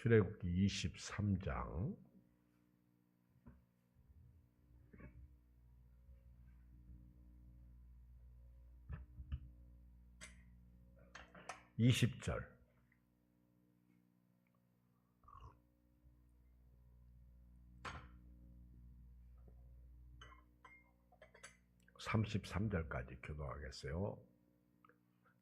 출애굽기 23장 20절. (33절까지) 교도하겠어요.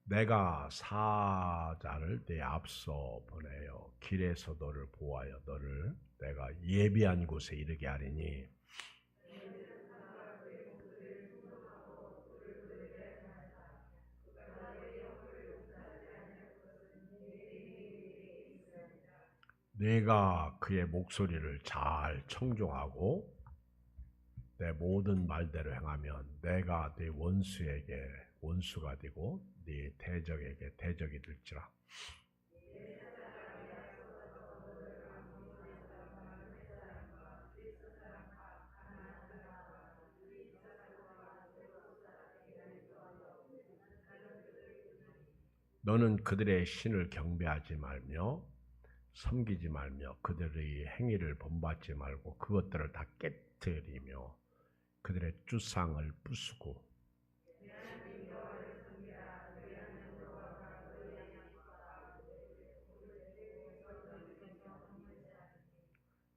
내가 사자를 내 앞서 보내어 길에서 너를 보하여 너를 내가 예비한 곳에 이르게 하리니 내가 그의 목소리를 잘 청종하고 내 모든 말대로 행하면 내가 네 원수에게 원수가 되고 네 대적에게 대적이 될지라. 너는 그들의 신을 경배하지 말며 섬기지 말며 그들의 행위를 본받지 말고 그것들을 다 깨뜨리며 그들의 주상을 부수고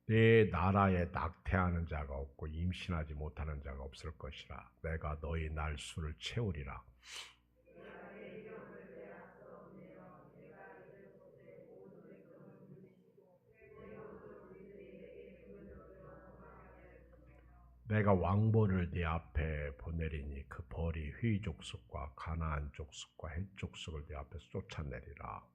내 나라에 낙태하는 자가 없고 임신하지 못하는 자가 없을 것이라. 내가 너희 날수를 채우리라. 내가 왕벌을 네 앞에 보내리니 그 벌이 휘 족속과 가나안 족속과 헷 족속을 네 앞에서 쫓아내리라.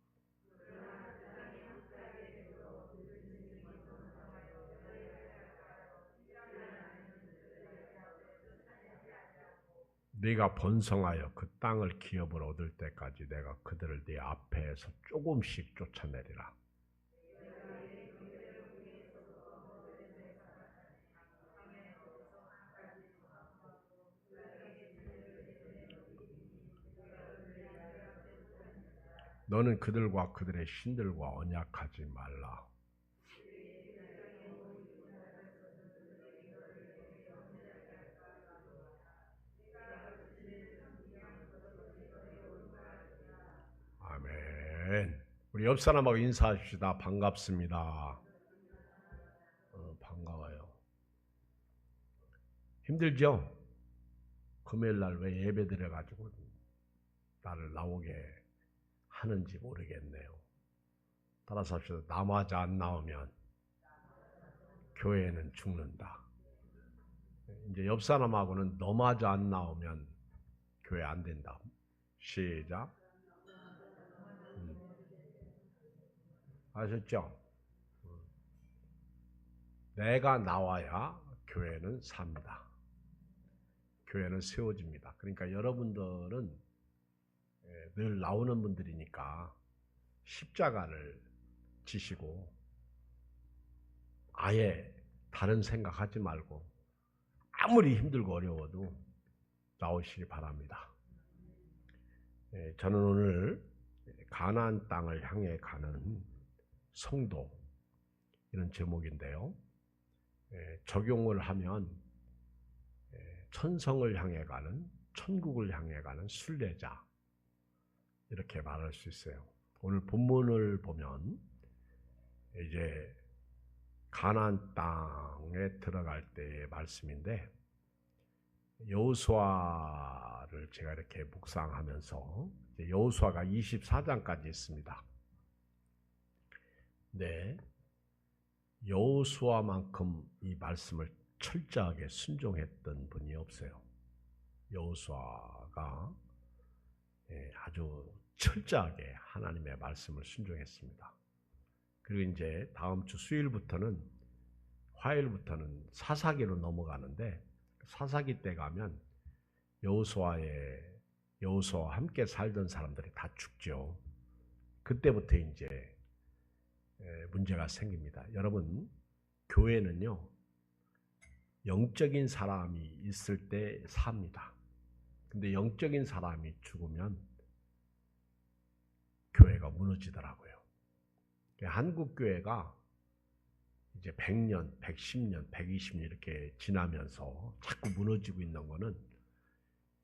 네가 번성하여 그 땅을 기업을 얻을 때까지 내가 그들을 네 앞에서 조금씩 쫓아내리라. 너는 그들과 그들의 신들과 언약하지 말라. 아멘. 우리 옆 사람하고 인사합시다. 반갑습니다. 반가워요. 힘들죠? 금요일 날 왜 예배 드려가지고 나를 나오게 하는지 모르겠네요. 따라서 합시다. 나마저 안 나오면 교회는 죽는다. 이제 옆 사람하고는 너마저 안 나오면 교회 안 된다. 시작. 아셨죠? 내가 나와야 교회는 삽니다. 교회는 세워집니다. 그러니까 여러분들은 늘 나오는 분들이니까 십자가를 지시고 아예 다른 생각하지 말고 아무리 힘들고 어려워도 나오시기 바랍니다. 저는 오늘 가나안 땅을 향해 가는 성도 이런 제목인데요. 적용을 하면 천성을 향해 가는 천국을 향해 가는 순례자 이렇게 말할 수 있어요. 오늘 본문을 보면 이제 가나안 땅에 들어갈 때의 말씀인데 여호수아를 제가 이렇게 묵상하면서 여호수아가 24장까지 있습니다. 네, 여호수아만큼 이 말씀을 철저하게 순종했던 분이 없어요. 여호수아가 아주 철저하게 하나님의 말씀을 순종했습니다. 그리고 이제 다음 주 수요일부터는 화요일부터는 사사기로 넘어가는데 사사기 때 가면 여호수아와 함께 살던 사람들이 다 죽죠. 그때부터 이제 문제가 생깁니다. 여러분, 교회는요 영적인 사람이 있을 때 삽니다. 근데 영적인 사람이 죽으면 교회가 무너지더라고요. 한국 교회가 이제 100년, 110년, 120년 이렇게 지나면서 자꾸 무너지고 있는 거는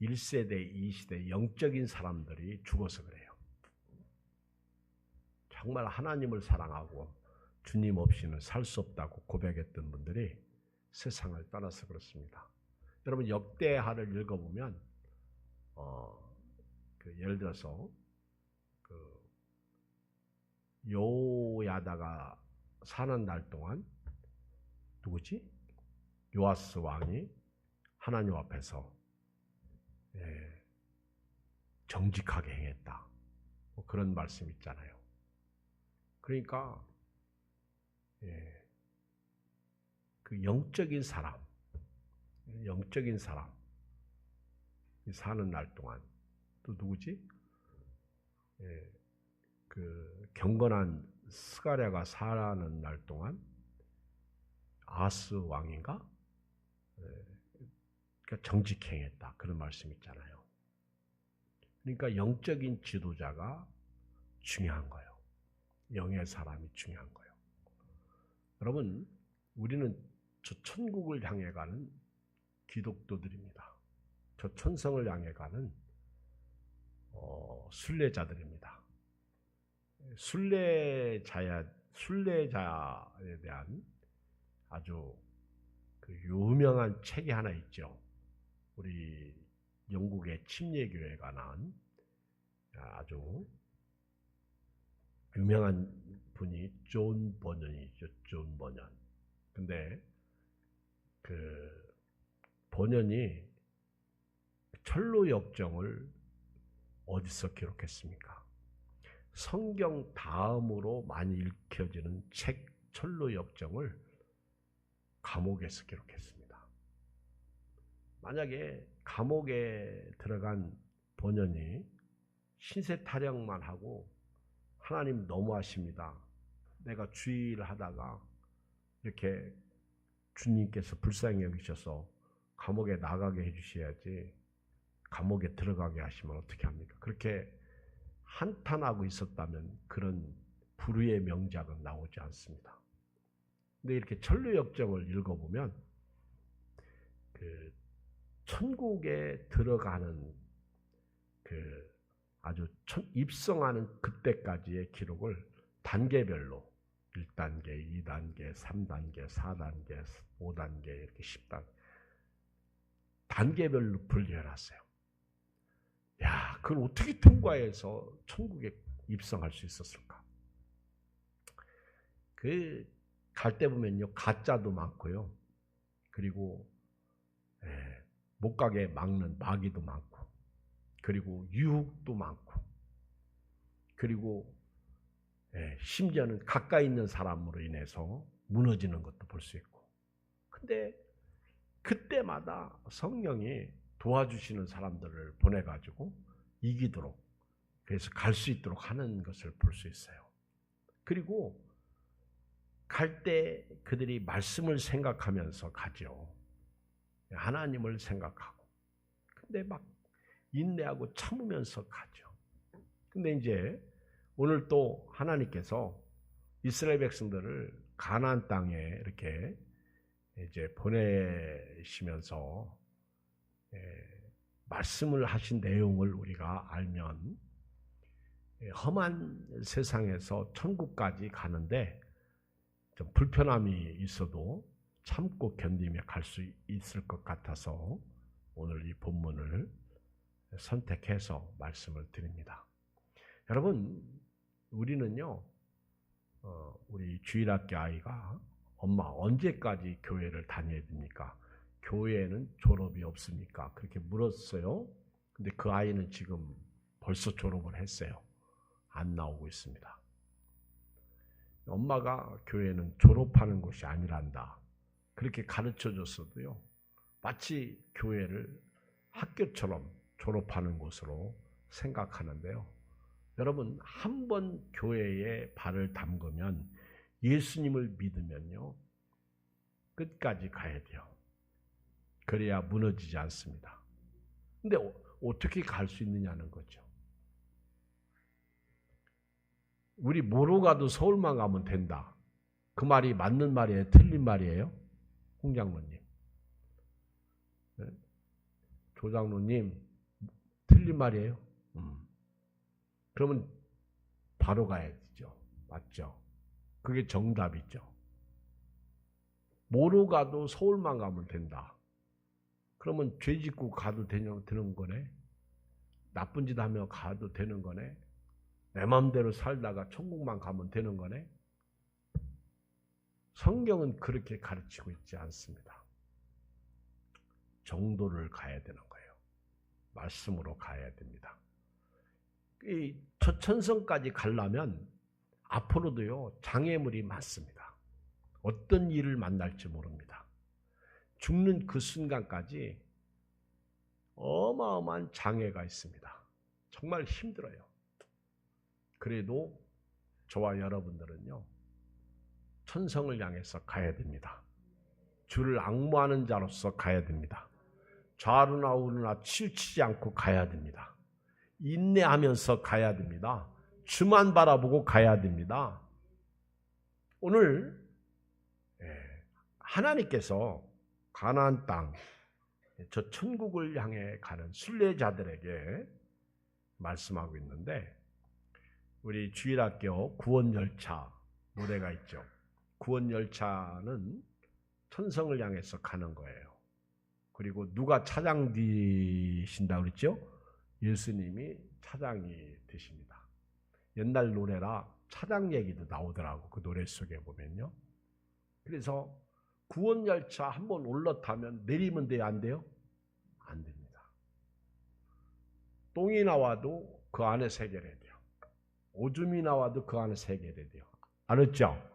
1세대, 2세대 영적인 사람들이 죽어서 그래요. 정말 하나님을 사랑하고 주님 없이는 살 수 없다고 고백했던 분들이 세상을 떠나서 그렇습니다. 여러분 역대하를 읽어보면 예를 들어서 요야다가 사는 날 동안 누구지? 요아스 왕이 하나님 앞에서 정직하게 행했다. 뭐 그런 말씀 있잖아요. 그러니까 그 영적인 사람이 사는 날 동안 또 누구지? 그 경건한 스가랴가 사는 날 동안 아스 왕인가? 그러니까 정직히 행했다. 그런 말씀 있잖아요. 그러니까 영적인 지도자가 중요한 거예요. 영의 사람이 중요한 거예요. 여러분, 우리는 저 천국을 향해 가는 기독도들입니다. 저 천성을 향해 가는 순례자들입니다. 순례자에 대한 아주 그 유명한 책이 하나 있죠. 우리 영국의 침례교회가 낳은 아주 유명한 분이 존 버년이죠. 존 버년. 근데 그 버년이 철로 역정을 어디서 기록했습니까? 성경 다음으로 많이 읽혀지는 책 철로 역정을 감옥에서 기록했습니다. 만약에 감옥에 들어간 버년이 신세 타령만 하고 하나님 너무하십니다. 내가 주의를 하다가 이렇게 주님께서 불쌍히 여기셔서 감옥에 나가게 해주셔야지 감옥에 들어가게 하시면 어떻게 합니까? 그렇게 한탄하고 있었다면 그런 불의의 명작은 나오지 않습니다. 근데 이렇게 천류역정을 읽어보면 그 천국에 들어가는 그 아주 입성하는 그때까지의 기록을 단계별로 1단계, 2단계, 3단계, 4단계, 5단계 이렇게 10단계 단계별로 분류해놨어요. 야, 그걸 어떻게 통과해서 천국에 입성할 수 있었을까? 갈 때 보면요, 가짜도 많고요. 그리고 못 가게 막는 마귀도 많고, 그리고 유혹도 많고, 그리고 심지어는 가까이 있는 사람으로 인해서 무너지는 것도 볼 수 있고. 근데 그때마다 성령이 도와주시는 사람들을 보내가지고 이기도록, 그래서 갈 수 있도록 하는 것을 볼 수 있어요. 그리고 갈 때 그들이 말씀을 생각하면서 가죠. 하나님을 생각하고. 근데 막 인내하고 참으면서 가죠. 근데 이제 오늘 또 하나님께서 이스라엘 백성들을 가나안 땅에 이렇게 이제 보내시면서 말씀을 하신 내용을 우리가 알면 험한 세상에서 천국까지 가는데 좀 불편함이 있어도 참고 견디며 갈 수 있을 것 같아서 오늘 이 본문을 선택해서 말씀을 드립니다. 여러분, 우리는요, 우리 주일학교 아이가 엄마 언제까지 교회를 다녀야 됩니까? 교회에는 졸업이 없습니까? 그렇게 물었어요. 근데 그 아이는 지금 벌써 졸업을 했어요. 안 나오고 있습니다. 엄마가 교회는 졸업하는 곳이 아니란다. 그렇게 가르쳐줬어도요. 마치 교회를 학교처럼 졸업하는 곳으로 생각하는데요. 여러분, 한 번 교회에 발을 담그면 예수님을 믿으면요. 끝까지 가야 돼요. 그래야 무너지지 않습니다. 근데 어떻게 갈 수 있느냐는 거죠. 우리 뭐로 가도 서울만 가면 된다. 그 말이 맞는 말이에요? 틀린 말이에요? 홍 장로님. 네? 조 장로님, 틀린 말이에요? 그러면 바로 가야 되죠. 맞죠? 그게 정답이죠. 뭐로 가도 서울만 가면 된다. 그러면 죄 짓고 가도 되는 거네? 나쁜 짓 하며 가도 되는 거네? 내 마음대로 살다가 천국만 가면 되는 거네? 성경은 그렇게 가르치고 있지 않습니다. 정도를 가야 되는 거예요. 말씀으로 가야 됩니다. 이 초천성까지 가려면 앞으로도요, 장애물이 많습니다. 어떤 일을 만날지 모릅니다. 죽는 그 순간까지 어마어마한 장애가 있습니다. 정말 힘들어요. 그래도 저와 여러분들은요, 천성을 향해서 가야 됩니다. 주를 앙모하는 자로서 가야 됩니다. 좌우나 우르나 치우치지 않고 가야 됩니다. 인내하면서 가야 됩니다. 주만 바라보고 가야 됩니다. 오늘 하나님께서 가나안 땅, 저 천국을 향해 가는 순례자들에게 말씀하고 있는데, 우리 주일학교 구원열차 노래가 있죠. 구원열차는 천성을 향해서 가는 거예요. 그리고 누가 차장 되신다고 그랬죠? 예수님이 차장이 되십니다. 옛날 노래라 차장 얘기도 나오더라고, 그 노래 속에 보면요. 그래서 구원열차 한번 올라타면 내리면 돼요, 안 돼요? 안 됩니다. 똥이 나와도 그 안에 세결해야 돼요. 오줌이 나와도 그 안에 세결해야 돼요. 알았죠?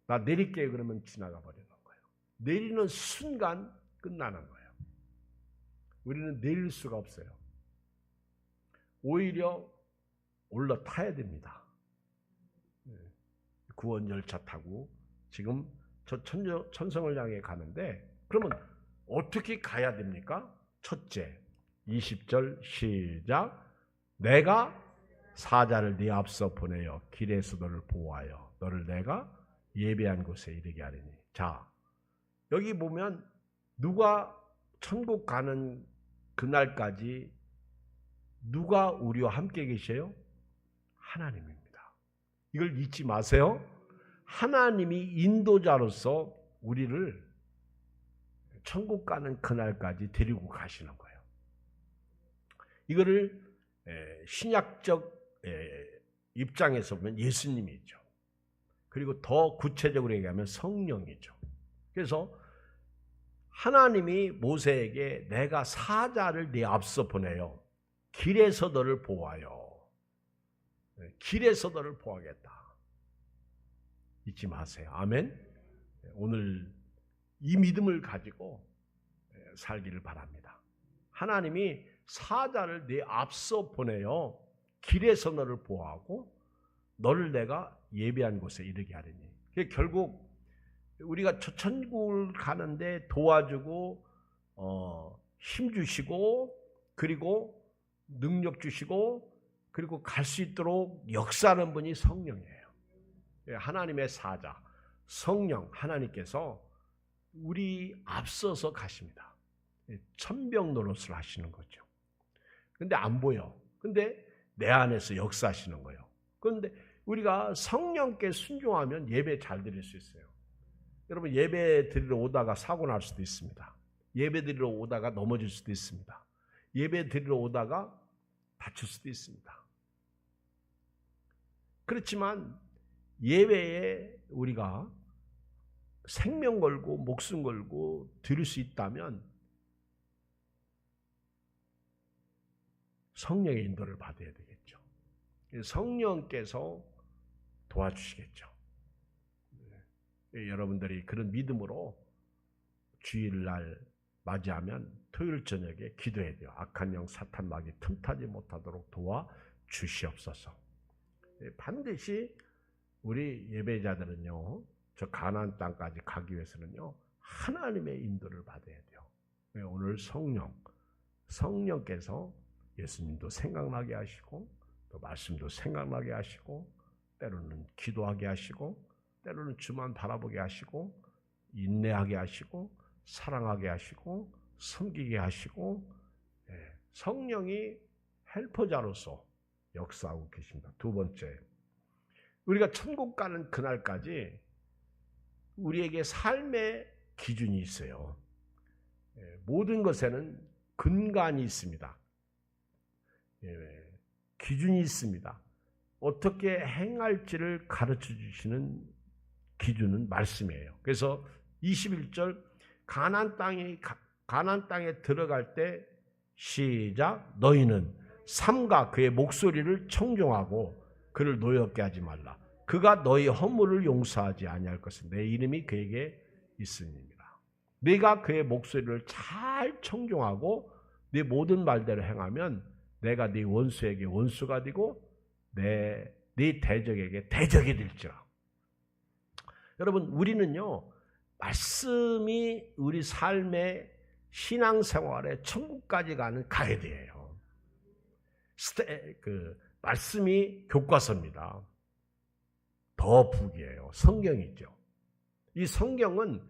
나 내릴게 그러면 지나가 버리는 거예요. 내리는 순간 끝나는 거예요. 우리는 내릴 수가 없어요. 오히려 올라타야 됩니다. 구원열차 타고 지금 저 천성을 향해 가는데, 그러면 어떻게 가야 됩니까? 첫째, 20절 시작. 내가 사자를 네 앞서 보내어 길에서 너를 보호하여 너를 내가 예배한 곳에 이르게 하리니. 자, 여기 보면 누가 천국 가는 그날까지 누가 우리와 함께 계셔요? 하나님입니다. 이걸 잊지 마세요. 하나님이 인도자로서 우리를 천국 가는 그날까지 데리고 가시는 거예요. 이거를 신약적 입장에서 보면 예수님이죠. 그리고 더 구체적으로 얘기하면 성령이죠. 그래서 하나님이 모세에게 내가 사자를 네 앞서 보내요. 길에서 너를 보호하여. 길에서 너를 보호하겠다. 잊지 마세요. 아멘. 오늘 이 믿음을 가지고 살기를 바랍니다. 하나님이 사자를 네 앞서 보내요. 길에서 너를 보호하고 너를 내가 예배한 곳에 이르게 하리니. 결국 우리가 천국을 가는데 도와주고 힘 주시고 그리고 능력 주시고 그리고 갈 수 있도록 역사하는 분이 성령이에요. 하나님의 사자 성령 하나님께서 우리 앞서서 가십니다. 천병 노릇을 하시는 거죠. 근데 안 보여. 근데 내 안에서 역사하시는 거예요. 그런데 우리가 성령께 순종하면 예배 잘 드릴 수 있어요. 여러분 예배 드리러 오다가 사고 날 수도 있습니다. 예배 드리러 오다가 넘어질 수도 있습니다. 예배 드리러 오다가 다칠 수도 있습니다. 그렇지만 예배에 우리가 생명 걸고 목숨 걸고 드릴 수 있다면 성령의 인도를 받아야 되겠죠. 성령께서 도와주시겠죠. 여러분들이 그런 믿음으로 주일날 맞이하면 토요일 저녁에 기도해야 돼요. 악한 영 사탄 마귀 틈타지 못하도록 도와주시옵소서. 반드시 우리 예배자들은요, 저 가나안 땅까지 가기 위해서는요, 하나님의 인도를 받아야 돼요. 오늘 성령께서 예수님도 생각나게 하시고 또 말씀도 생각나게 하시고 때로는 기도하게 하시고 때로는 주만 바라보게 하시고 인내하게 하시고 사랑하게 하시고 섬기게 하시고 성령이 헬퍼자로서 역사하고 계십니다. 두 번째, 우리가 천국 가는 그날까지 우리에게 삶의 기준이 있어요. 모든 것에는 근간이 있습니다. 기준이 있습니다. 어떻게 행할지를 가르쳐 주시는 기준은 말씀이에요. 그래서 21절 가나안 땅에 들어갈 때 시작 너희는 삼가 그의 목소리를 청종하고 그를 노엽게 하지 말라. 그가 너희 허물을 용서하지 아니할 것은 내 이름이 그에게 있음이니라. 네가 그의 목소리를 잘 청종하고 네 모든 말대로 행하면 내가 네 원수에게 원수가 되고 네 대적에게 대적이 될지라. 여러분, 우리는요 말씀이 우리 삶의 신앙생활에 천국까지 가는 가이드예요. 말씀이 교과서입니다. 더 북이에요. 성경이죠. 이 성경은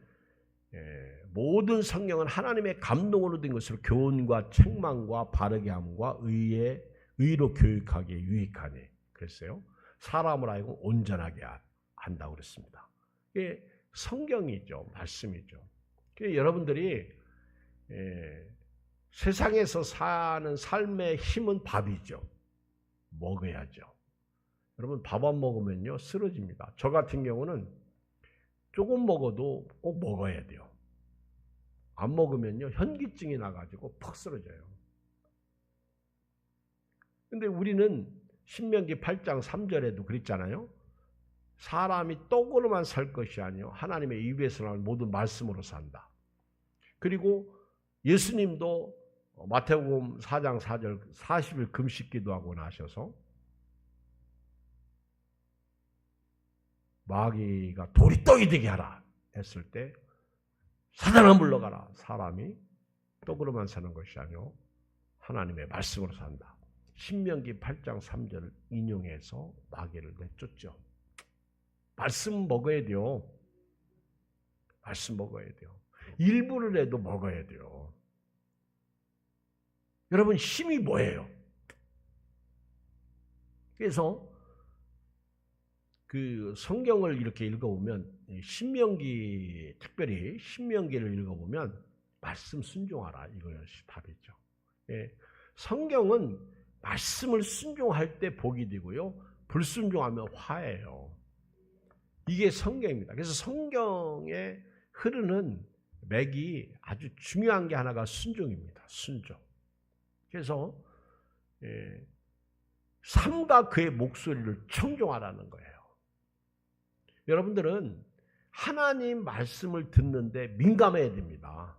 모든 성경은 하나님의 감동으로 된 것으로 교훈과 책망과 바르게 함과 의로 교육하기에 유익하니 그랬어요. 사람을 하여금 온전하게 한다고 그랬습니다. 이게 성경이죠. 말씀이죠. 여러분들이 세상에서 사는 삶의 힘은 밥이죠. 먹어야죠. 여러분 밥 안 먹으면요 쓰러집니다. 저 같은 경우는 조금 먹어도 꼭 먹어야 돼요. 안 먹으면요 현기증이 나가지고 퍽 쓰러져요. 근데 우리는 신명기 8장 3절에도 그랬잖아요. 사람이 떡으로만 살 것이 아니요 하나님의 입에서 나오는 모든 말씀으로 산다. 그리고 예수님도 마태복음 4장 4절 40일 금식 기도하고 나셔서 마귀가 돌이 떡이 되게 하라 했을 때 사단아 물러가라. 사람이 떡으로만 사는 것이 아니요 하나님의 말씀으로 산다. 신명기 8장 3절을 인용해서 마귀를 내쫓죠. 말씀 먹어야 돼요. 말씀 먹어야 돼요. 일부를 해도 먹어야 돼요. 여러분 힘이 뭐예요? 그래서 그 성경을 이렇게 읽어보면 신명기 특별히 신명기를 읽어보면 말씀 순종하라 이것이 답이죠. 성경은 말씀을 순종할 때 복이 되고요. 불순종하면 화예요. 이게 성경입니다. 그래서 성경에 흐르는 맥이 아주 중요한 게 하나가 순종입니다. 순종. 그래서 삼가 그의 목소리를 청종하라는 거예요. 여러분들은 하나님 말씀을 듣는데 민감해야 됩니다.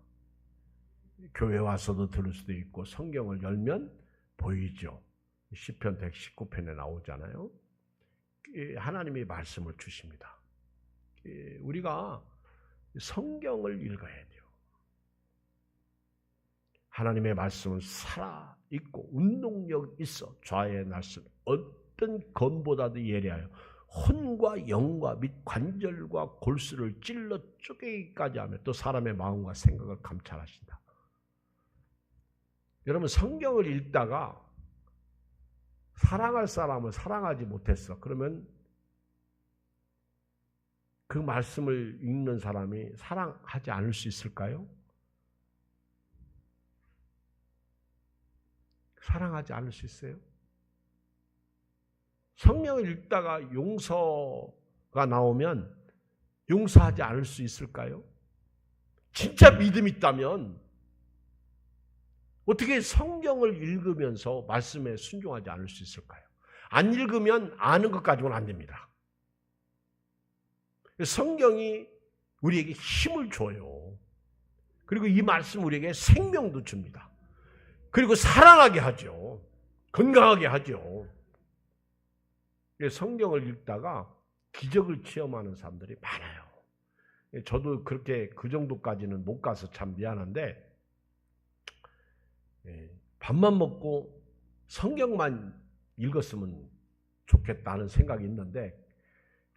교회 와서도 들을 수도 있고 성경을 열면 보이죠. 시편 119편에 나오잖아요. 하나님이 말씀을 주십니다. 우리가 성경을 읽어야 돼요. 하나님의 말씀은 살아있고 운동력 있어 좌에 날선 어떤 검보다도 예리하여 혼과 영과 및 관절과 골수를 찔러 쪼개기까지 하며 또 사람의 마음과 생각을 감찰하신다. 여러분 성경을 읽다가 사랑할 사람을 사랑하지 못했어. 그러면 그 말씀을 읽는 사람이 사랑하지 않을 수 있을까요? 사랑하지 않을 수 있어요? 성경을 읽다가 용서가 나오면 용서하지 않을 수 있을까요? 진짜 믿음이 있다면 어떻게 성경을 읽으면서 말씀에 순종하지 않을 수 있을까요? 안 읽으면 아는 것 가지고는 안 됩니다. 성경이 우리에게 힘을 줘요. 그리고 이 말씀 우리에게 생명도 줍니다. 그리고 사랑하게 하죠. 건강하게 하죠. 성경을 읽다가 기적을 체험하는 사람들이 많아요. 저도 그렇게 그 정도까지는 못 가서 참 미안한데 밥만 먹고 성경만 읽었으면 좋겠다는 생각이 있는데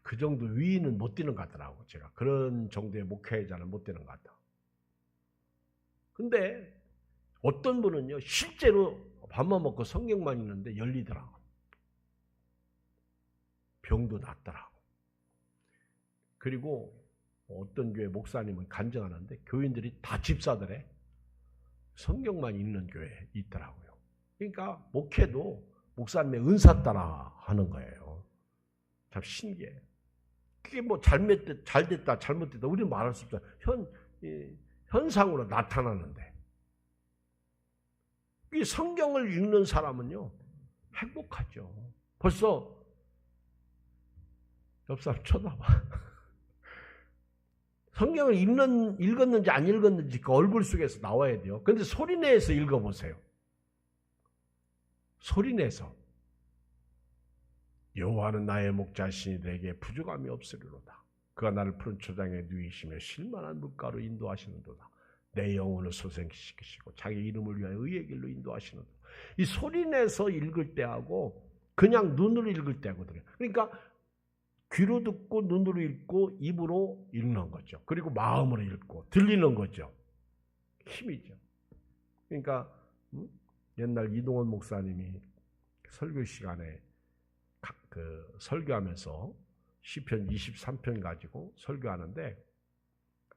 그 정도 위는 못 되는 것 같더라고. 제가 그런 정도의 목회자는 못 되는 것 같아. 근데 어떤 분은요 실제로 밥만 먹고 성경만 읽는데 열리더라고. 병도 낫더라고. 그리고 어떤 교회 목사님은 간증하는데 교인들이 다 집사들에 성경만 읽는 교회에 있더라고요. 그러니까 목회도 목사님의 은사 따라 하는 거예요. 참 신기해. 그게 뭐 잘 됐다 잘못됐다 우리는 말할 수 없다. 현상으로 나타나는데 이 성경을 읽는 사람은요 행복하죠. 벌써 옆 사람 쳐다봐. 성경을 읽었는지 안 읽었는지 그 얼굴 속에서 나와야 돼요. 그런데 소리내서 읽어보세요. 소리내서. 여호와는 나의 목자시니 내게 부족함이 없으리로다. 그가 나를 푸른 초장에 누이시며 실만한 물가로 인도하시는도다. 내 영혼을 소생시키시고 자기 이름을 위하여 의의 길로 인도하시는도다. 이 소리내서 읽을 때하고 그냥 눈으로 읽을 때하거든요. 그러니까 귀로 듣고 눈으로 읽고 입으로 읽는 거죠. 그리고 마음으로 읽고 들리는 거죠. 힘이죠. 그러니까 옛날 이동원 목사님이 설교 시간에 설교하면서 시편 23편 가지고 설교하는데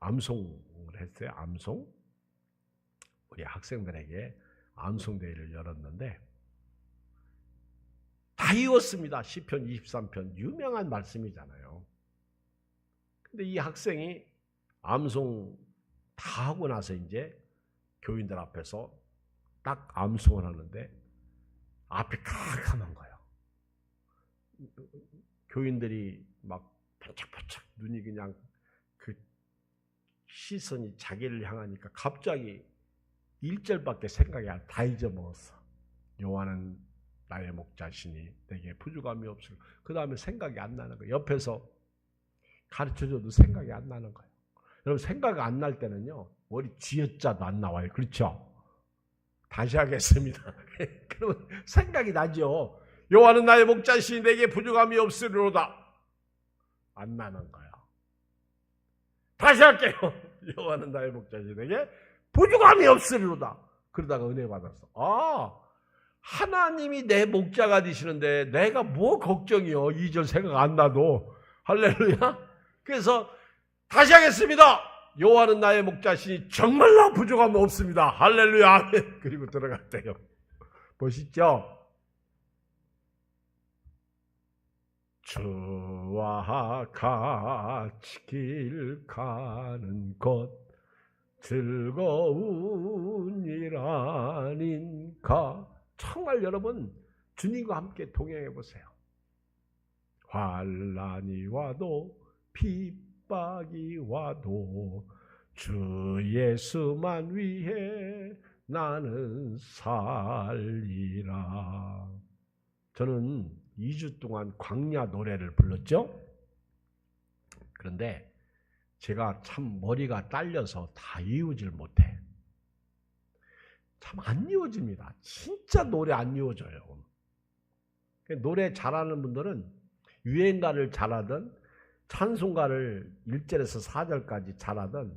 암송을 했어요. 암송. 우리 학생들에게 암송대회를 열었는데 다 이었습니다. 시편 23편 유명한 말씀이잖아요. 근데 이 학생이 암송 다 하고 나서 이제 교인들 앞에서 딱 암송을 하는데 앞이 캄캄한 거예요. 교인들이 막 반짝반짝 눈이 그냥 그 시선이 자기를 향하니까 갑자기 1절밖에 생각이 안 나. 다 잊어먹었어. 여호와는 나의 목자시니 내게 부족함이 없으리라. 그 다음에 생각이 안 나는 거예요. 옆에서 가르쳐줘도 생각이 안 나는 거예요. 여러분 생각이 안 날 때는요 머리 쥐어짜도 안 나와요. 그렇죠? 다시 하겠습니다. 그러면 생각이 나죠. 여호와는 나의 목자시니 내게 부족함이 없으리로다. 안 나는 거야. 다시 할게요. 여호와는 나의 목자시니 내게 부족함이 없으리로다. 그러다가 은혜 받았어. 하나님이 내 목자가 되시는데 내가 뭐 걱정이요. 2절 생각 안 나도. 할렐루야. 그래서 다시 하겠습니다. 여호와는 나의 목자시니 정말로 부족함이 없습니다. 할렐루야. 아멘. 그리고 들어갔대요. 보시죠. 주와 같이 길 가는 것 즐거운 일 아닌가. 정말 여러분 주님과 함께 동행해 보세요. 환난이 와도 핍박이 와도 주 예수만 위해 나는 살리라. 저는 2주 동안 광야 노래를 불렀죠. 그런데 제가 참 머리가 딸려서 다 이루질 못해. 참 안 이루어집니다. 진짜 노래 안 이루어져요. 노래 잘하는 분들은 유행가를 잘하든 찬송가를 1절에서 4절까지 잘하든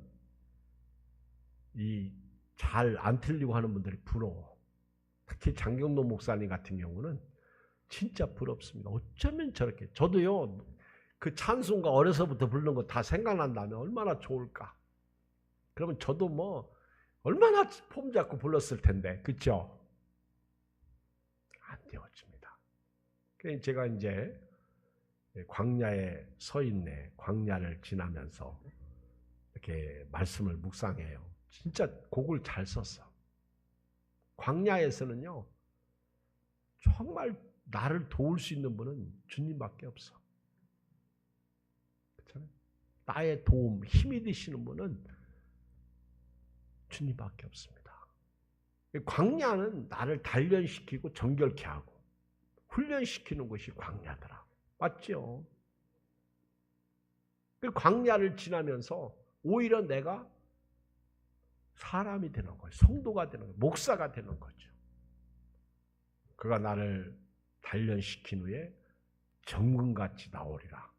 이 잘 안 틀리고 하는 분들이 부러워. 특히 장경도 목사님 같은 경우는 진짜 부럽습니다. 어쩌면 저렇게. 저도요 그 찬송가 어려서부터 부르는 거 다 생각난다면 얼마나 좋을까. 그러면 저도 뭐 얼마나 폼 잡고 불렀을 텐데. 그렇죠? 안 되어집니다. 그래서 제가 이제 광야에 서 있네. 광야를 지나면서 이렇게 말씀을 묵상해요. 진짜 곡을 잘 썼어. 광야에서는요 정말 나를 도울 수 있는 분은 주님밖에 없어. 그렇잖아요? 나의 도움, 힘이 되시는 분은 주님밖에 없습니다. 광야는 나를 단련시키고 정결케 하고 훈련시키는 것이 광야더라. 맞죠? 그 광야를 지나면서 오히려 내가 사람이 되는 거예요. 성도가 되는 거예요. 목사가 되는 거죠. 그가 나를 단련시킨 후에 정금같이 나오리라.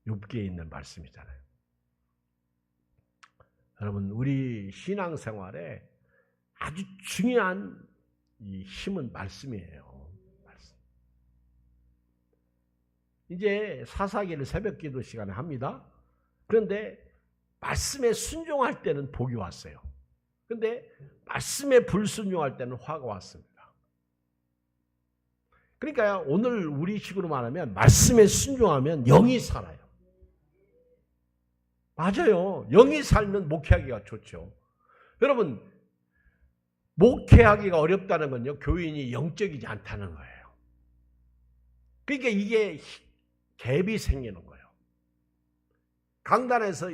욥기에 있는 말씀이잖아요. 여러분, 우리 신앙생활에 아주 중요한 이 힘은 말씀이에요. 말씀. 이제 사사기를 새벽기도 시간에 합니다. 그런데 말씀에 순종할 때는 복이 왔어요. 그런데 말씀에 불순종할 때는 화가 왔습니다. 그러니까 오늘 우리 식으로 말하면 말씀에 순종하면 영이 살아요. 맞아요. 영이 살면 목회하기가 좋죠. 여러분, 목회하기가 어렵다는 건요, 교인이 영적이지 않다는 거예요. 그러니까 이게 갭이 생기는 거예요. 강단에서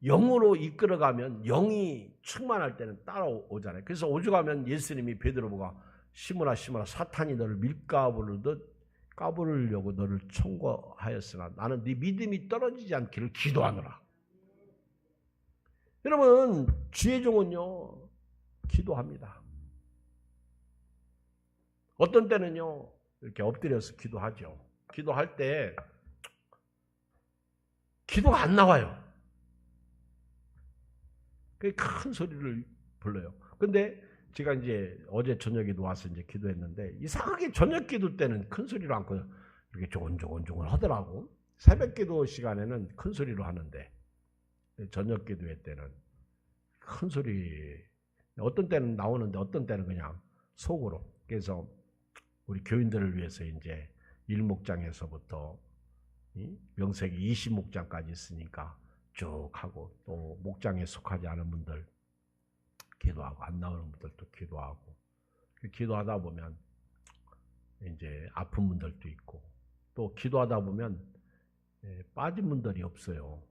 영으로 이끌어가면 영이 충만할 때는 따라오잖아요. 그래서 오죽하면 예수님이 베드로보고 시므라 시므라 사탄이 너를 밀가부르듯 까부르려고 너를 청구하였으나 나는 네 믿음이 떨어지지 않기를 기도하노라. 여러분, 주의 종은요 기도합니다. 어떤 때는요 이렇게 엎드려서 기도하죠. 기도할 때 기도가 안 나와요. 큰 소리를 불러요. 근데 제가 이제 어제 저녁에도 와서 이제 기도했는데 이상하게 저녁 기도 때는 큰 소리로 않고 이렇게 조곤조곤 하더라고. 새벽 기도 시간에는 큰 소리로 하는데 저녁 기도회 때는 큰 소리, 어떤 때는 나오는데 어떤 때는 그냥 속으로. 그래서 우리 교인들을 위해서 이제 1목장에서부터 명세기 20목장까지 있으니까 쭉 하고, 또 목장에 속하지 않은 분들 기도하고, 안 나오는 분들도 기도하고, 기도하다 보면 이제 아픈 분들도 있고, 또 기도하다 보면 빠진 분들이 없어요.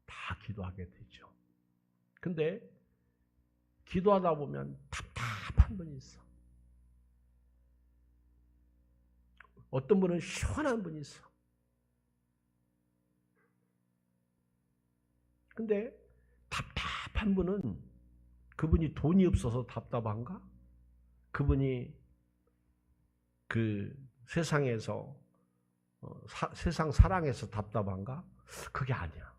다 기도하게 되죠. 근데 기도하다 보면 답답한 분이 있어. 어떤 분은 시원한 분이 있어. 근데 답답한 분은 그분이 돈이 없어서 답답한가? 그분이 그 세상에서 세상 사랑해서 답답한가? 그게 아니야.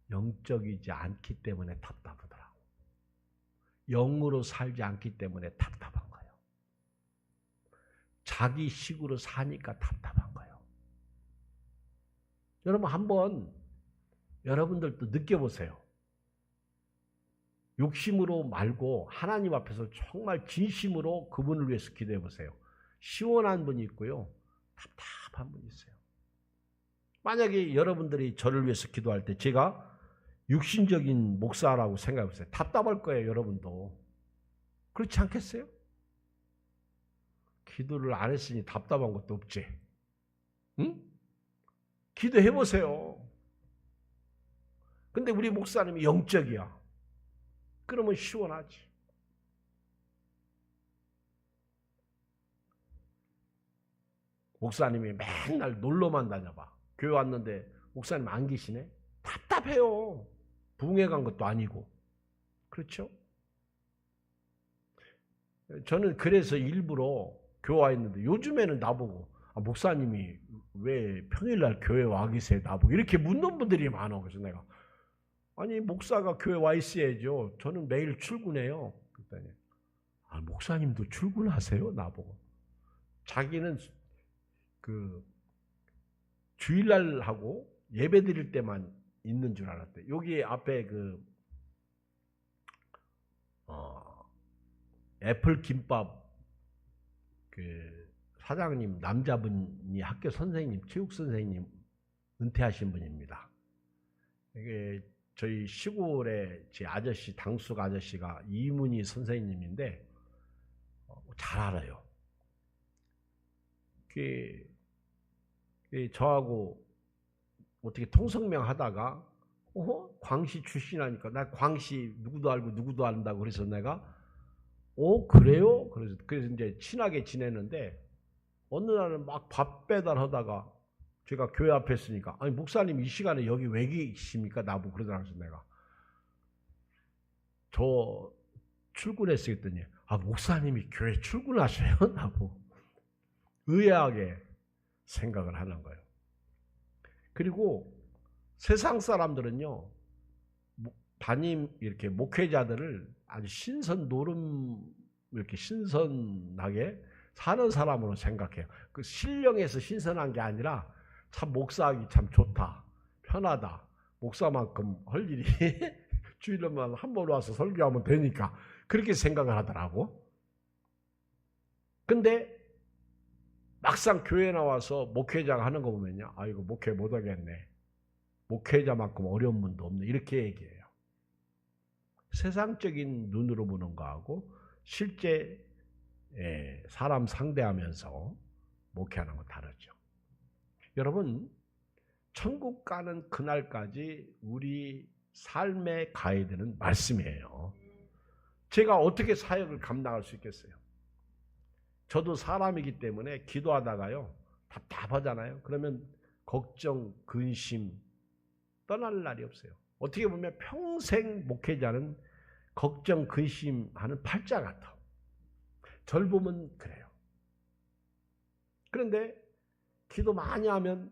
영적이지 않기 때문에 답답하더라고. 영으로 살지 않기 때문에 답답한 거예요. 자기 식으로 사니까 답답한 거예요. 여러분 한번 여러분들도 느껴보세요. 욕심으로 말고 하나님 앞에서 정말 진심으로 그분을 위해서 기도해 보세요. 시원한 분이 있고요, 답답한 분이 있어요. 만약에 여러분들이 저를 위해서 기도할 때 제가 육신적인 목사라고 생각해 보세요. 답답할 거예요, 여러분도. 그렇지 않겠어요? 기도를 안 했으니 답답한 것도 없지. 응? 기도해 보세요. 근데 우리 목사님이 영적이야. 그러면 시원하지. 목사님이 맨날 놀러만 다녀봐. 교회 왔는데 목사님 안 계시네? 답답해요. 부흥회 간 것도 아니고. 그렇죠? 저는 그래서 일부러 교회 와 있는데 요즘에는 나보고 목사님이 왜 평일날 교회 와 계세요? 나보고 이렇게 묻는 분들이 많아. 그래서 내가 아니 목사가 교회 와 있어야죠. 저는 매일 출근해요. 그랬더니 목사님도 출근하세요? 나보고. 자기는 그 주일날 하고 예배 드릴 때만 있는 줄 알았대. 여기 앞에 그 애플 김밥 그 사장님 남자분이 학교 선생님, 체육 선생님 은퇴하신 분입니다. 이게 저희 시골에 제 아저씨, 당숙 아저씨가 이문희 선생님인데 잘 알아요. 저하고 어떻게 통성명 하다가 광시 출신하니까 나 광시 누구도 알고 누구도 안다고 그래서 내가 그래요? 그래서 이제 친하게 지내는데 어느 날은 막 밥 배달하다가 제가 교회 앞에 있으니까 아니 목사님 이 시간에 여기 왜 계십니까? 나보고 그러더라고요. 내가 저 출근했을 때 목사님이 교회 출근하셔요? 나보고 의아하게 생각을 하는 거예요. 그리고 세상 사람들은요, 담임 이렇게 목회자들을 아주 이렇게 신선하게 사는 사람으로 생각해요. 그 신령에서 신선한 게 아니라 참 목사하기 참 좋다, 편하다, 목사만큼 할 일이 주일에만 한 번 와서 설교하면 되니까 그렇게 생각을 하더라고. 근데 막상 교회 나와서 목회자가 하는 거 보면요, 이거 목회 못하겠네, 목회자만큼 어려운 분도 없네, 이렇게 얘기해요. 세상적인 눈으로 보는 거하고 실제 사람 상대하면서 목회하는 건 다르죠. 여러분, 천국 가는 그날까지 우리 삶에 가야 되는 말씀이에요. 제가 어떻게 사역을 감당할 수 있겠어요? 저도 사람이기 때문에 기도하다가요, 답답하잖아요. 그러면 걱정, 근심 떠날 날이 없어요. 어떻게 보면 평생 목회자는 걱정, 근심하는 팔자 같아. 절 보면 그래요. 그런데 기도 많이 하면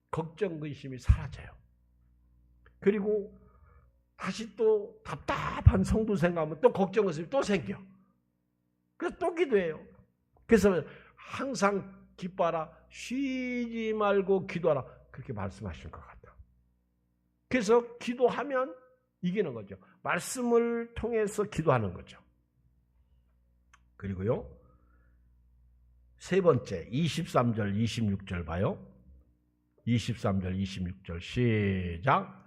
걱정, 근심이 사라져요. 그리고 다시 또 답답한 성도 생각하면 또 걱정, 근심이 또 생겨. 그래서 또 기도해요. 그래서 항상 기뻐하라, 쉬지 말고 기도하라, 그렇게 말씀하신 것 같아. 그래서 기도하면 이기는 거죠. 말씀을 통해서 기도하는 거죠. 그리고요, 세 번째 23절 26절 봐요. 23절 26절 시작.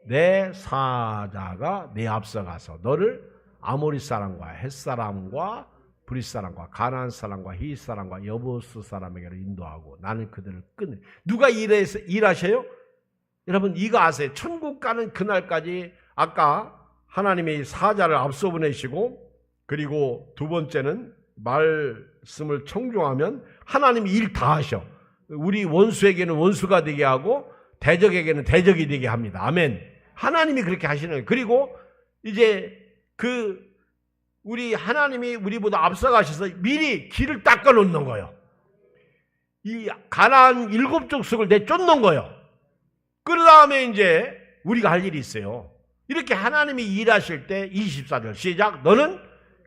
내 사자가 내 앞서가서 너를 아모리 사람과 헷 사람과 브릿 사람과 가나안 사람과 히윗 사람과 여부스 사람에게로 인도하고 나는 그들을 끊네. 누가 일하셔요? 여러분, 이거 아세요? 천국 가는 그날까지 아까 하나님이 사자를 앞서 보내시고, 그리고 두 번째는 말씀을 청중하면 하나님이 일 다 하셔. 우리 원수에게는 원수가 되게 하고 대적에게는 대적이 되게 합니다. 아멘. 하나님이 그렇게 하시는 거예요. 그리고 이제 우리 하나님이 우리보다 앞서가셔서 미리 길을 닦아 놓는 거예요. 이 가나안 7족속을 내쫓는 거예요. 그 다음에 이제 우리가 할 일이 있어요. 이렇게 하나님이 일하실 때 24절 시작. 너는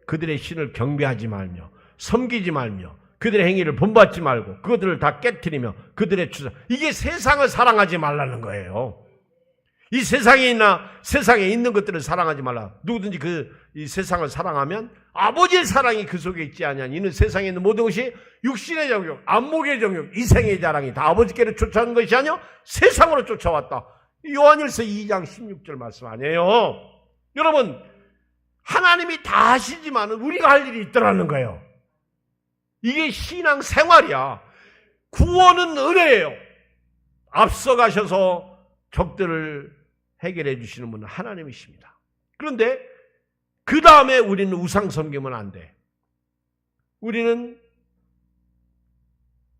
그들의 신을 경배하지 말며 섬기지 말며 그들의 행위를 본받지 말고 그들을 다 깨트리며 그들의 주사, 이게 세상을 사랑하지 말라는 거예요. 이 세상에 있는 것들을 사랑하지 말라. 누구든지 이 세상을 사랑하면 아버지의 사랑이 그 속에 있지 아니하니 이는 세상에 있는 모든 것이 육신의 정욕, 안목의 정욕, 이생의 자랑이 다 아버지께로 쫓아온 것이 아니요 세상으로 쫓아왔다. 요한일서 2장 16절 말씀 아니에요. 여러분, 하나님이 다 하시지만 우리가 할 일이 있더라는 거예요. 이게 신앙 생활이야. 구원은 은혜예요. 앞서가셔서 적들을 해결해 주시는 분은 하나님이십니다. 그런데 그 다음에 우리는 우상 섬기면 안 돼. 우리는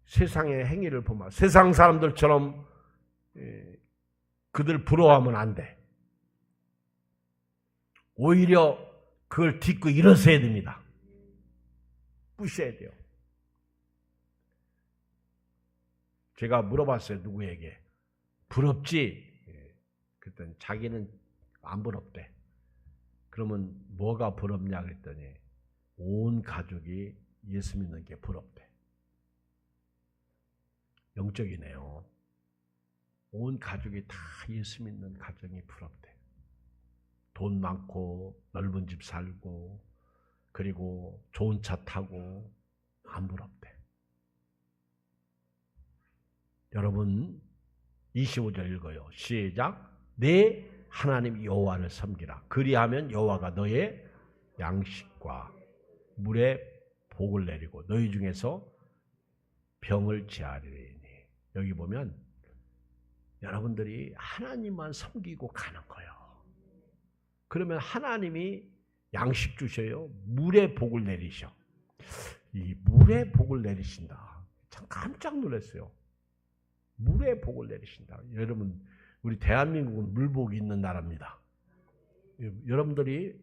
세상의 행위를 보면 세상 사람들처럼 그들 부러워하면 안 돼. 오히려 그걸 딛고 일어서야 됩니다. 부셔야 돼요. 제가 물어봤어요. 누구에게. 부럽지? 그랬더니 자기는 안 부럽대. 그러면 뭐가 부럽냐 그랬더니 온 가족이 예수 믿는 게 부럽대. 영적이네요. 온 가족이 다 예수 믿는 가정이 부럽대. 돈 많고 넓은 집 살고 그리고 좋은 차 타고 안 부럽대. 여러분 25절 읽어요. 시작. 내 하나님 여호와를 섬기라. 그리하면 여호와가 너의 양식과 물에 복을 내리고 너희 중에서 병을 제하리니. 여기 보면 여러분들이 하나님만 섬기고 가는 거예요. 그러면 하나님이 양식 주셔요. 물에 복을 내리셔. 이 물에 복을 내리신다. 참 깜짝 놀랐어요. 물에 복을 내리신다. 여러분, 우리 대한민국은 물복이 있는 나라입니다. 여러분들이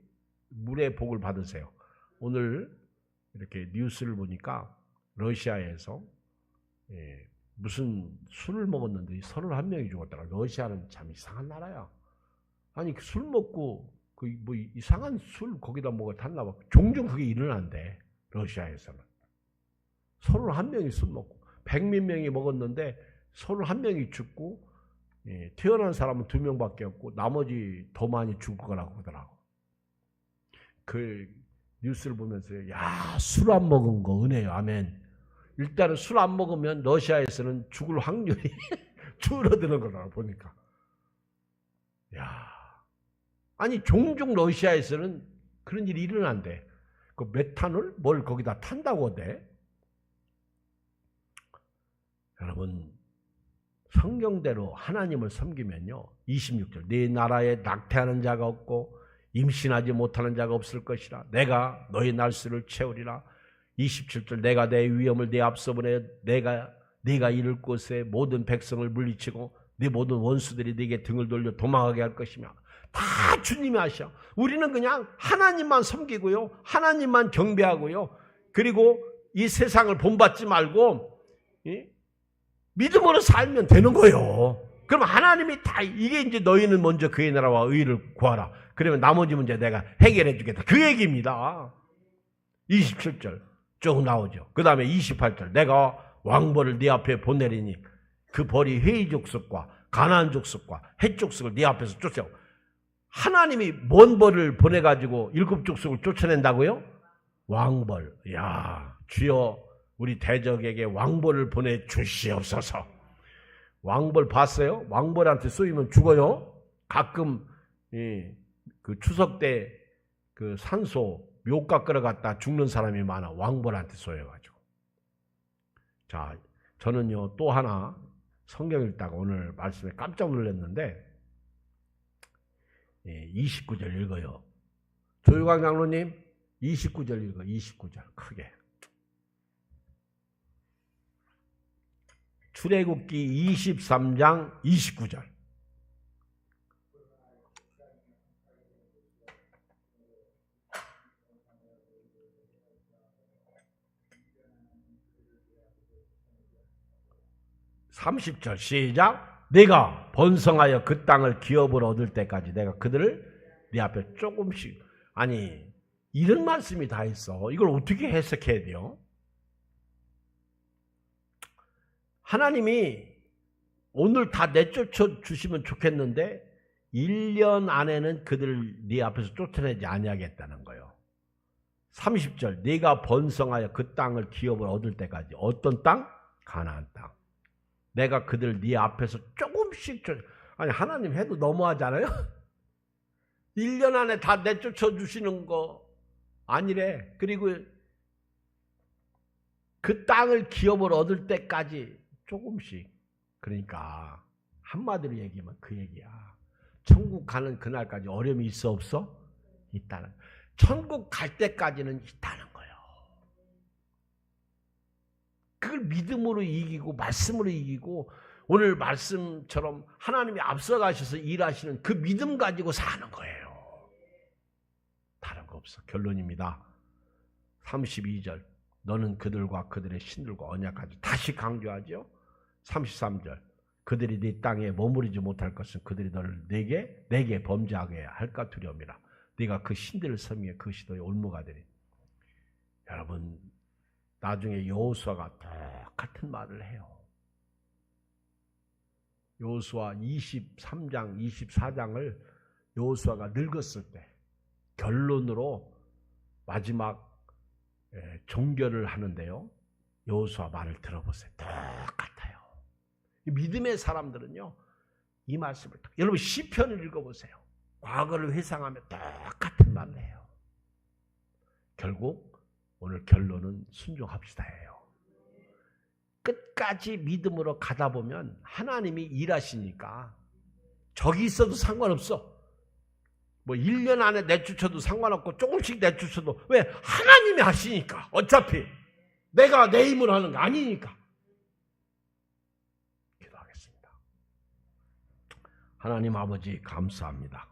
물에 복을 받으세요. 오늘 이렇게 뉴스를 보니까 러시아에서 무슨 술을 먹었는데 31명이 죽었더라. 러시아는 참 이상한 나라야. 아니 술 먹고 뭐 이상한 술 거기다 뭐가 탔나 봐. 종종 그게 일어난대. 러시아에서는 31명이 술 먹고 100몇 명이 먹었는데 31명이 죽고 태어난 사람은 2명밖에 없고 나머지 더 많이 죽을 거라고 하더라고. 그 뉴스를 보면서 야, 술 안 먹은 거 은혜요. 아멘. 일단은 술 안 먹으면 러시아에서는 죽을 확률이 줄어드는 거라고 보니까. 야, 아니 종종 러시아에서는 그런 일이 일어난대. 그 메탄올 뭘 거기다 탄다고 하대. 여러분 성경대로 하나님을 섬기면요. 26절 네 나라에 낙태하는 자가 없고 임신하지 못하는 자가 없을 것이라. 내가 너희 날수를 채우리라. 27절 내가 내 위엄을 네 앞서 보내 네가 이를 곳에 모든 백성을 물리치고 네 모든 원수들이 네게 등을 돌려 도망하게 할 것이며. 다 주님이 하셔. 우리는 그냥 하나님만 섬기고요. 하나님만 경배하고요. 그리고 이 세상을 본받지 말고 믿음으로 살면 되는 거예요. 그럼 하나님이 다 이게 이제 너희는 먼저 그의 나라와 의를 구하라. 그러면 나머지 문제 내가 해결해 주겠다. 그 얘기입니다. 27절 쭉 나오죠. 그 다음에 28절 내가 왕벌을 네 앞에 보내리니 그 벌이 회의 족속과 가나안 족속과 헷 족속을 네 앞에서 쫓아오. 하나님이 뭔 벌을 보내가지고 7 족속을 쫓아낸다고요? 왕벌. 야, 주여 우리 대적에게 왕벌을 보내주시옵소서. 왕벌 봤어요? 왕벌한테 쏘이면 죽어요. 가끔 그 추석 때 그 산소 묘가 끌어갔다 죽는 사람이 많아. 왕벌한테 쏘여가지고. 자, 저는요 또 하나 성경 읽다가 오늘 말씀에 깜짝 놀랐는데 29절 읽어요. 조유광 장로님 29절 읽어. 29절 크게. 출애굽기 23장 29절. (30절) 시작. 내가 번성하여 그 땅을 기업으로 얻을 때까지 내가 그들을 네 앞에 조금씩. 아니 이런 말씀이 다 있어. 이걸 어떻게 해석해야 돼요? 하나님이 오늘 다 내쫓아 주시면 좋겠는데 1년 안에는 그들을 네 앞에서 쫓아내지 아니하겠다는 거예요. 30절 네가 번성하여 그 땅을 기업을 얻을 때까지. 어떤 땅? 가나안 땅. 내가 그들 네 앞에서 조금씩 아니 하나님 해도 너무하잖아요. 1년 안에 다 내쫓아 주시는 거 아니래. 그리고 그 땅을 기업을 얻을 때까지 조금씩. 그러니까 한마디로 얘기하면 그 얘기야. 천국 가는 그날까지 어려움이 있어 없어? 있다는. 천국 갈 때까지는 있다는 거예요. 그걸 믿음으로 이기고 말씀으로 이기고 오늘 말씀처럼 하나님이 앞서가셔서 일하시는 그 믿음 가지고 사는 거예요. 다른 거 없어. 결론입니다. 32절 너는 그들과 그들의 신들과 언약하지. 다시 강조하죠. 33절 그들이 네 땅에 머무르지 못할 것은 그들이 너를 내게 범죄하게 할까 두려움이라. 네가 그 신들을 섬기에 그 시도에 올무가 되리. 여러분 나중에 여호수아가 똑같은 말을 해요. 여호수아 23장 24장을 여호수아가 늙었을 때 결론으로 마지막 종결을 하는데요. 여호수아 말을 들어보세요. 똑같아요. 믿음의 사람들은요. 이 말씀을 여러분 시편을 읽어보세요. 과거를 회상하며 똑같은 말을 해요. 결국 오늘 결론은 순종합시다예요. 끝까지 믿음으로 가다 보면 하나님이 일하시니까 적이 있어도 상관없어. 뭐 1년 안에 내쫓아도 상관없고 조금씩 내쫓아도 왜? 하나님이 하시니까. 어차피 내가 내 힘으로 하는 거 아니니까. 기도하겠습니다. 하나님 아버지 감사합니다.